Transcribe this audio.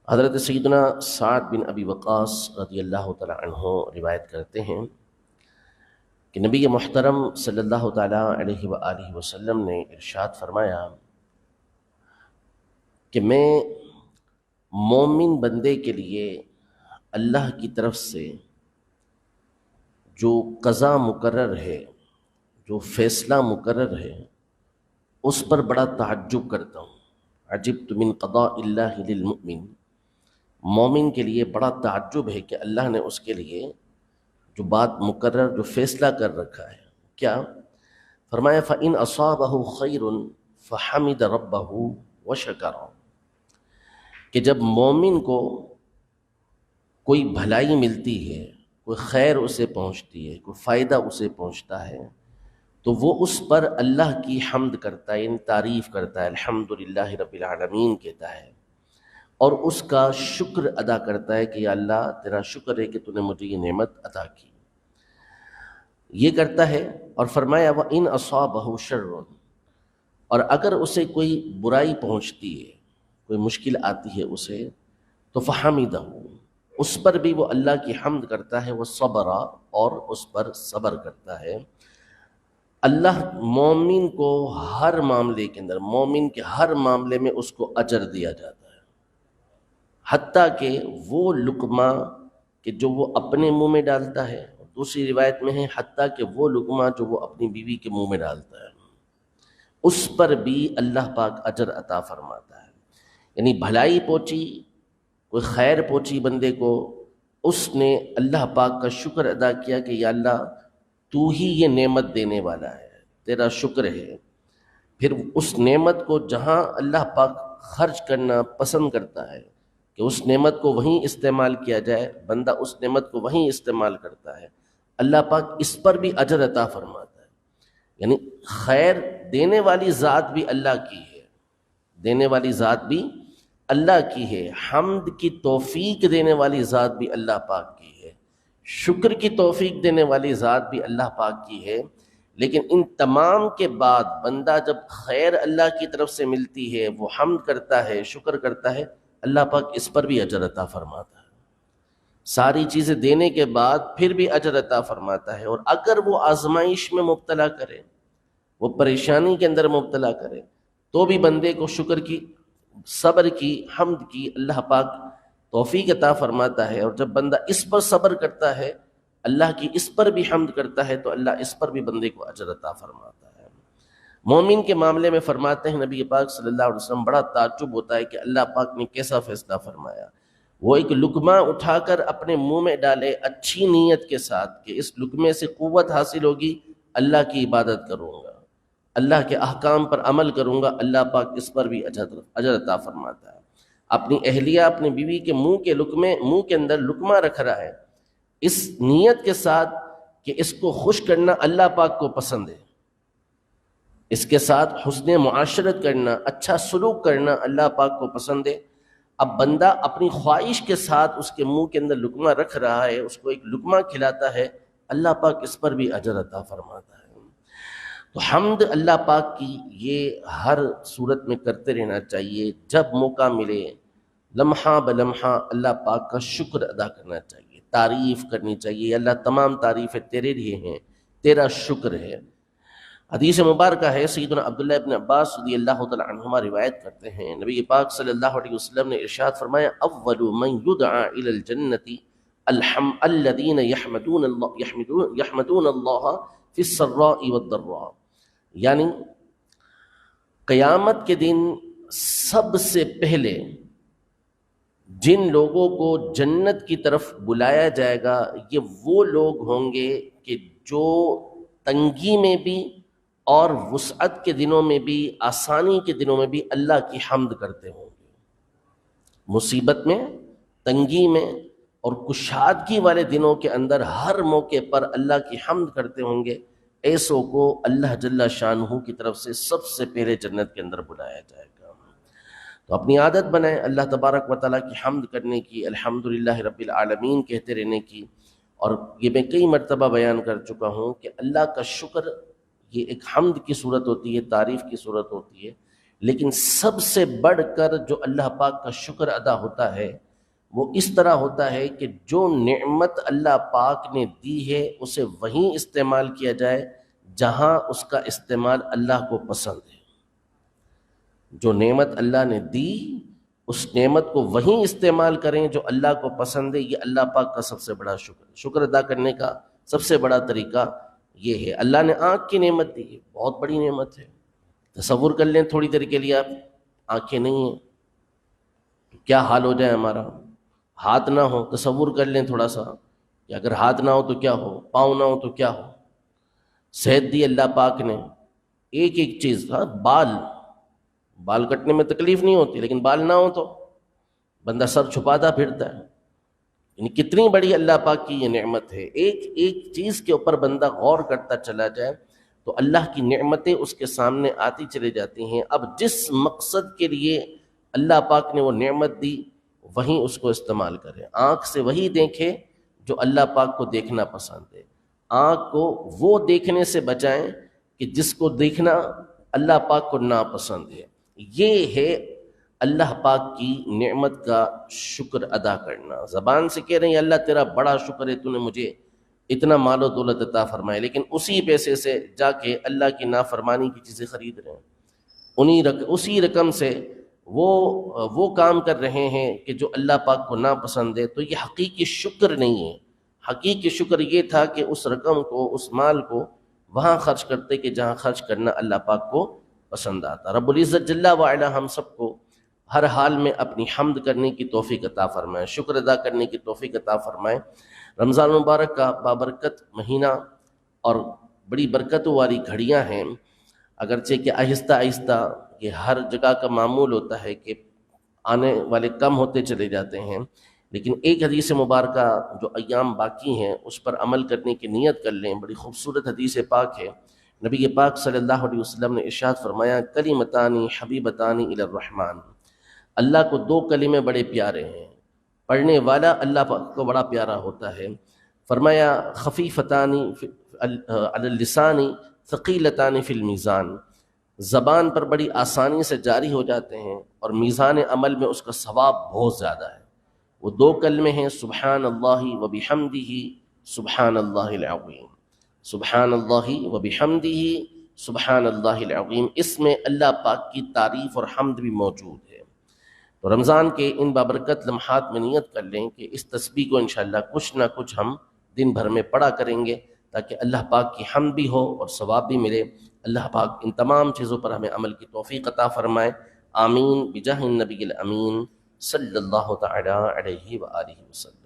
حضرت سیدنا سعد بن ابی وقاص رضی اللہ تعالی عنہ روایت کرتے ہیں کہ نبی محترم صلی اللہ تعالی علیہ وآلہ وسلم نے ارشاد فرمایا کہ میں مومن بندے کے لیے اللہ کی طرف سے جو قضا مقرر ہے، جو فیصلہ مقرر ہے، اس پر بڑا تعجب کرتا ہوں۔ عجبت من قضاء اللہ للمؤمن، مومن کے لیے بڑا تعجب ہے کہ اللہ نے اس کے لیے جو بات مقرر، جو فیصلہ کر رکھا ہے، کیا فرمایا فَإِنْ أَصَابَهُ خَيْرٌ فَحَمِدَ رَبَّهُ وَشَكَرَ، کہ جب مومن کو کوئی بھلائی ملتی ہے، کوئی خیر اسے پہنچتی ہے، کوئی فائدہ اسے پہنچتا ہے، تو وہ اس پر اللہ کی حمد کرتا ہے، یعنی تعریف کرتا ہے، الحمدللہ رب العالمین کہتا ہے، اور اس کا شکر ادا کرتا ہے کہ یا اللہ تیرا شکر ہے کہ تو نے مجھے یہ نعمت عطا کی، یہ کرتا ہے۔ اور فرمایا وَإِنْ أَصَابَهُ شَرٌّ، اور اگر اسے کوئی برائی پہنچتی ہے، کوئی مشکل آتی ہے اسے، تو فَحَمِدَهُ، اس پر بھی وہ اللہ کی حمد کرتا ہے، وہ صبر، اور اس پر صبر کرتا ہے۔ اللہ مومن کو ہر معاملے کے اندر، مومن کے ہر معاملے میں اس کو اجر دیا جاتا ہے، حتیٰ کہ وہ لقمہ کہ جو وہ اپنے منہ میں ڈالتا ہے، دوسری روایت میں ہے حتیٰ کہ وہ لقمہ جو وہ اپنی بیوی کے منہ میں ڈالتا ہے، اس پر بھی اللہ پاک اجر عطا فرماتا ہے۔ یعنی بھلائی پہنچی، کوئی خیر پہنچی بندے کو، اس نے اللہ پاک کا شکر ادا کیا کہ یا اللہ تو ہی یہ نعمت دینے والا ہے، تیرا شکر ہے۔ پھر اس نعمت کو جہاں اللہ پاک خرچ کرنا پسند کرتا ہے کہ اس نعمت کو وہیں استعمال کیا جائے، بندہ اس نعمت کو وہیں استعمال کرتا ہے، اللہ پاک اس پر بھی اجر عطا فرماتا ہے۔ یعنی خیر دینے والی ذات بھی اللہ کی ہے، دینے والی ذات بھی اللہ کی ہے، حمد کی توفیق دینے والی ذات بھی اللہ پاک کی ہے، شکر کی توفیق دینے والی ذات بھی اللہ پاک کی ہے۔ لیکن ان تمام کے بعد بندہ جب خیر اللہ کی طرف سے ملتی ہے، وہ حمد کرتا ہے، شکر کرتا ہے، اللہ پاک اس پر بھی اجر عطا فرماتا ہے۔ ساری چیزیں دینے کے بعد پھر بھی اجر عطا فرماتا ہے۔ اور اگر وہ آزمائش میں مبتلا کرے، وہ پریشانی کے اندر مبتلا کرے، تو بھی بندے کو شکر کی، صبر کی، حمد کی اللہ پاک توفیق عطا فرماتا ہے۔ اور جب بندہ اس پر صبر کرتا ہے، اللہ کی اس پر بھی حمد کرتا ہے، تو اللہ اس پر بھی بندے کو اجر عطا فرماتا ہے۔ مومن کے معاملے میں فرماتے ہیں نبی پاک صلی اللہ علیہ وسلم، بڑا تعجب ہوتا ہے کہ اللہ پاک نے کیسا فیصلہ فرمایا۔ وہ ایک لقمہ اٹھا کر اپنے منہ میں ڈالے اچھی نیت کے ساتھ کہ اس لقمے سے قوت حاصل ہوگی، اللہ کی عبادت کروں گا، اللہ کے احکام پر عمل کروں گا، اللہ پاک اس پر بھی اجر عطا فرماتا ہے۔ اپنی اہلیہ، اپنی بیوی کے منہ کے اندر لقمہ رکھ رہا ہے، اس نیت کے ساتھ کہ اس کو خوش کرنا اللہ پاک کو پسند ہے، اس کے ساتھ حسن معاشرت کرنا، اچھا سلوک کرنا اللہ پاک کو پسند ہے۔ اب بندہ اپنی خواہش کے ساتھ اس کے منہ کے اندر لقمہ رکھ رہا ہے، اس کو ایک لقمہ کھلاتا ہے، اللہ پاک اس پر بھی اجر عطا فرماتا ہے۔ تو حمد اللہ پاک کی یہ ہر صورت میں کرتے رہنا چاہیے، جب موقع ملے لمحہ بلمحہ اللہ پاک کا شکر ادا کرنا چاہیے، تعریف کرنی چاہیے، اللہ تمام تعریفیں تیرے لیے ہیں، تیرا شکر ہے۔ حدیث مبارکہ ہے، سیدنا عبداللہ ابن عباس رضی اللہ تعالی عنہما روایت کرتے ہیں، نبی پاک صلی اللہ علیہ وسلم نے ارشاد فرمایا اول من یدعا الی الجنۃ الذین یحمدون اللہ فی السراء والضراء، یعنی قیامت کے دن سب سے پہلے جن لوگوں کو جنت کی طرف بلایا جائے گا، یہ وہ لوگ ہوں گے کہ جو تنگی میں بھی اور وسعت کے دنوں میں بھی، آسانی کے دنوں میں بھی اللہ کی حمد کرتے ہوں گے۔ مصیبت میں، تنگی میں اور کشادگی والے دنوں کے اندر ہر موقع پر اللہ کی حمد کرتے ہوں گے، ایسوں کو اللہ جل شانہ کی طرف سے سب سے پہلے جنت کے اندر بلایا جائے گا۔ تو اپنی عادت بنائیں اللہ تبارک و تعالیٰ کی حمد کرنے کی، الحمدللہ رب العالمین کہتے رہنے کی۔ اور یہ میں کئی مرتبہ بیان کر چکا ہوں کہ اللہ کا شکر یہ ایک حمد کی صورت ہوتی ہے، تعریف کی صورت ہوتی ہے، لیکن سب سے بڑھ کر جو اللہ پاک کا شکر ادا ہوتا ہے وہ اس طرح ہوتا ہے کہ جو نعمت اللہ پاک نے دی ہے اسے وہیں استعمال کیا جائے جہاں اس کا استعمال اللہ کو پسند ہے۔ جو نعمت اللہ نے دی اس نعمت کو وہیں استعمال کریں جو اللہ کو پسند ہے، یہ اللہ پاک کا سب سے بڑا شکر ہے۔ شکر ادا کرنے کا سب سے بڑا طریقہ یہ ہے۔ اللہ نے آنکھ کی نعمت دی ہے، بہت بڑی نعمت ہے۔ تصور کر لیں تھوڑی دیر کے لیے آپ آنکھیں نہیں ہیں تو کیا حال ہو جائے ہمارا۔ ہاتھ نہ ہو، تصور کر لیں تھوڑا سا کہ اگر ہاتھ نہ ہو تو کیا ہو، پاؤں نہ ہو تو کیا ہو۔ صحت دی اللہ پاک نے، ایک ایک چیز، بال کٹنے میں تکلیف نہیں ہوتی لیکن بال نہ ہو تو بندہ سر چھپاتا پھرتا ہے۔ یعنی کتنی بڑی اللہ پاک کی یہ نعمت ہے۔ ایک ایک چیز کے اوپر بندہ غور کرتا چلا جائے تو اللہ کی نعمتیں اس کے سامنے آتی چلی جاتی ہیں۔ اب جس مقصد کے لیے اللہ پاک نے وہ نعمت دی وہیں اس کو استعمال کریں۔ آنکھ سے وہی دیکھیں جو اللہ پاک کو دیکھنا پسند ہے۔ آنکھ کو وہ دیکھنے سے بچائیں کہ جس کو دیکھنا اللہ پاک کو ناپسند ہے۔ یہ ہے اللہ پاک کی نعمت کا شکر ادا کرنا۔ زبان سے کہہ رہے ہیں اللہ تیرا بڑا شکر ہے، تو نے مجھے اتنا مال و دولت عطا فرمائے، لیکن اسی پیسے سے جا کے اللہ کی نافرمانی کی چیزیں خرید رہے ہیں، اسی رقم سے وہ کام کر رہے ہیں کہ جو اللہ پاک کو ناپسند ہے۔ تو یہ حقیقی شکر نہیں ہے۔ حقیقی شکر یہ تھا کہ اس رقم کو، اس مال کو وہاں خرچ کرتے کہ جہاں خرچ کرنا اللہ پاک کو پسند آتا۔ رب العزت جل وعلا ہم سب کو ہر حال میں اپنی حمد کرنے کی توفیق عطا فرمائے، شکر ادا کرنے کی توفیق عطا فرمائے۔ رمضان مبارک کا بابرکت مہینہ اور بڑی برکتوں والی گھڑیاں ہیں، اگرچہ کہ آہستہ آہستہ یہ ہر جگہ کا معمول ہوتا ہے کہ آنے والے کم ہوتے چلے جاتے ہیں، لیکن ایک حدیث مبارکہ جو ایام باقی ہیں اس پر عمل کرنے کی نیت کر لیں۔ بڑی خوبصورت حدیث پاک ہے۔ نبی پاک صلی اللہ علیہ وسلم نے ارشاد فرمایا، کلمتان حبیبتان الی الرحمن، اللہ کو دو کلمے بڑے پیارے ہیں، پڑھنے والا اللہ پاک کو بڑا پیارا ہوتا ہے۔ فرمایا خفیفتان علی اللسان ثقیلتان فی المیزان، زبان پر بڑی آسانی سے جاری ہو جاتے ہیں اور میزان عمل میں اس کا ثواب بہت زیادہ ہے۔ وہ دو کلمے ہیں، سبحان اللہ و بحمدہ سبحان اللہ العظیم، سبحان اللہ و بحمدہ سبحان اللہ العظیم۔ اس میں اللہ پاک کی تعریف اور حمد بھی موجود ہے۔ تو رمضان کے ان بابرکت لمحات میں نیت کر لیں کہ اس تسبیح کو انشاءاللہ کچھ نہ کچھ ہم دن بھر میں پڑھا کریں گے تاکہ اللہ پاک کی حمد بھی ہو اور ثواب بھی ملے۔ اللہ پاک ان تمام چیزوں پر ہمیں عمل کی توفیق عطا فرمائے، آمین بجاہ النبی الامین صلی اللہ تعالی علیہ وآلہ وسلم۔